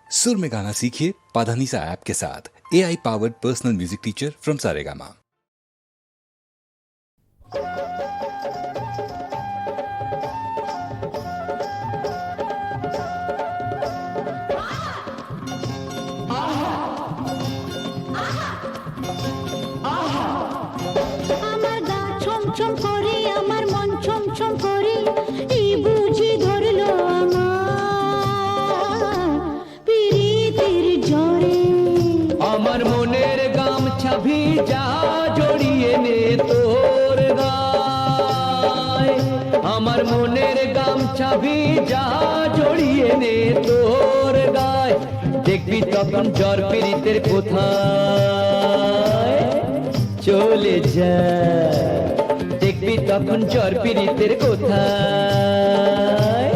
सुर में गाना सीखिए पाधानीसा ऐप के साथ। AI powered personal music teacher from Saregama. আমার গা ছমছম করে, আমার মন ছমছম করে, এই বুঝি ধরলো আমার পিরিতের জ্বরে। আমার মনের গামছা ভিজা জড়িয়ে নে তোর গায়, আমার মনের গামছা ভিজা জড়িয়ে নে তোর গায়। দেখবি তখন জ্বর পীড়িতের কোথায় চলে যায়, দেখবি তখন জ্বর পীড়িতের কোথায়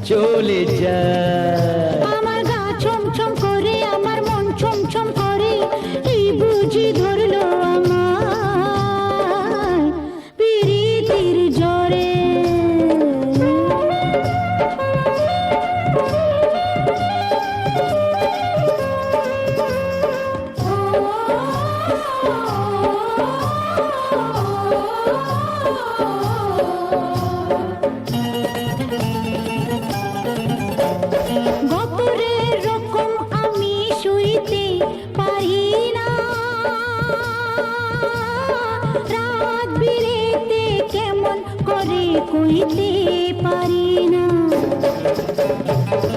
চলে যায়। আমার গা ছমছম করে, আমার মন ছমছম করে, এই বুঝি ধরলো আমার পিরিতের জ্বরে। গতরের রকম আমি শুইতে পারি না, রাত বিরেতে কেমন করে কইতে পারি না।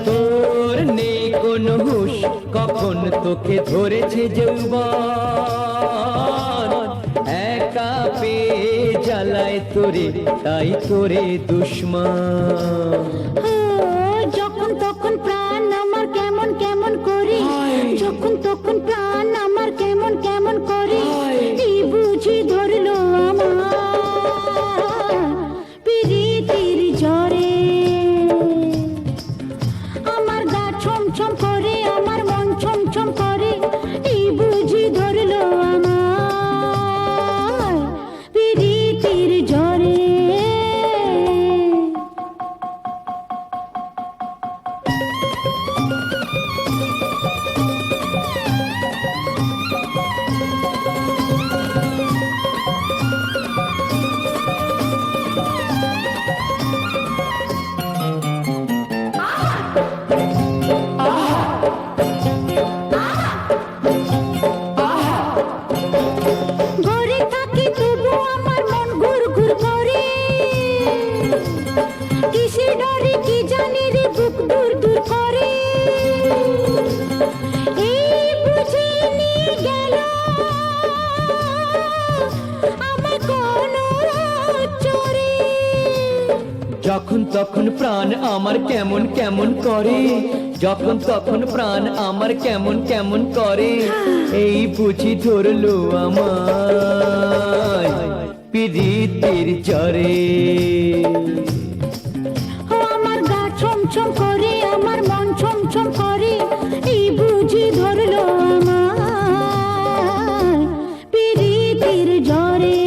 তোর নেই কোনো হুঁশ, কখন তোকে ধরেছে যৌবন, একা পেয়ে জ্বালায় তোরে, তাই তোরে দুশ্মন। ও, যখন তখন প্রাণ আমার কেমন কেমন করে, যখন তখন প্রাণ আমার কেমন কেমন করে, এই বুঝি ধরলো আমার পিরিতির জ্বরে। আমার গা ছমছম করে, আমার মন ছমছম করে, এই বুঝি ধরলো আমার পিরিতির জ্বরে। ঘরে থাকি তবু আমার মন ঘুরঘুর করে, কিসে ডরে কি জানি রে বুক দূর দূর করে, এই বুঝে নিয়ে গেল আমার কোন চোরে। যখন তখন প্রাণ আমার কেমন কেমন করে, যখন তখন প্রাণ আমার কেমন কেমন করে, এই বুঝি ধরলো আমার পিরিতের জ্বরে। ও, আমার গা ছমছম করে, আমার মন ছমছম করে, এই বুঝি ধরলো আমার পিরিতির জ্বরে।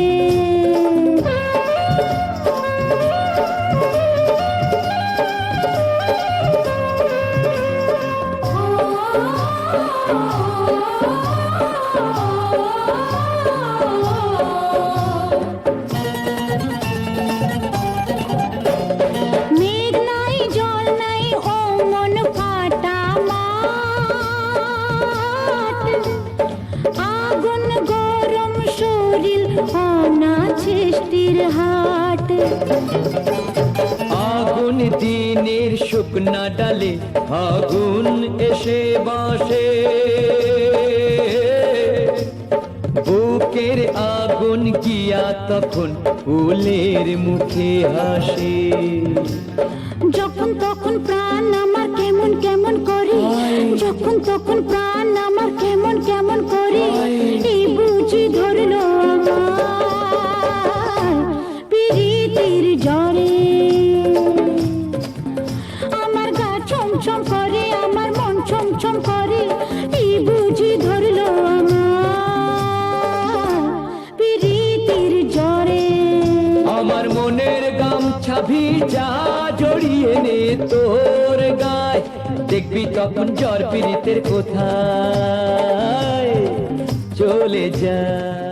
মেঘ নাই জল নাই ও মন ফাটা মাঠ, আগুন গরম শরীর অনা সৃষ্টির হাট। আগুন দিনের শুকনা ডালে আগুন এসে বাসে, বুকের আগুন গিয়া তখন ফুলের মুখে হাসে। যখন তখন প্রাণ আমার কেমন কেমন করে, যখন তখন প্রাণ আমার কেমন কেমন করে, এই বুঝি ধরলো আমার পিরিতির জ্বরে। আমার গা ছমছম করে, আমার মন ছমছম করে, এই বুঝি ধরলো আমার পিরিতির জ্বরে। আমার মনের গামছা ভিজা জড়িয়ে নে তোর গায়, দেখবি দেখবি তখন জ্বর পীড়িতের কোথায় চলে যায়।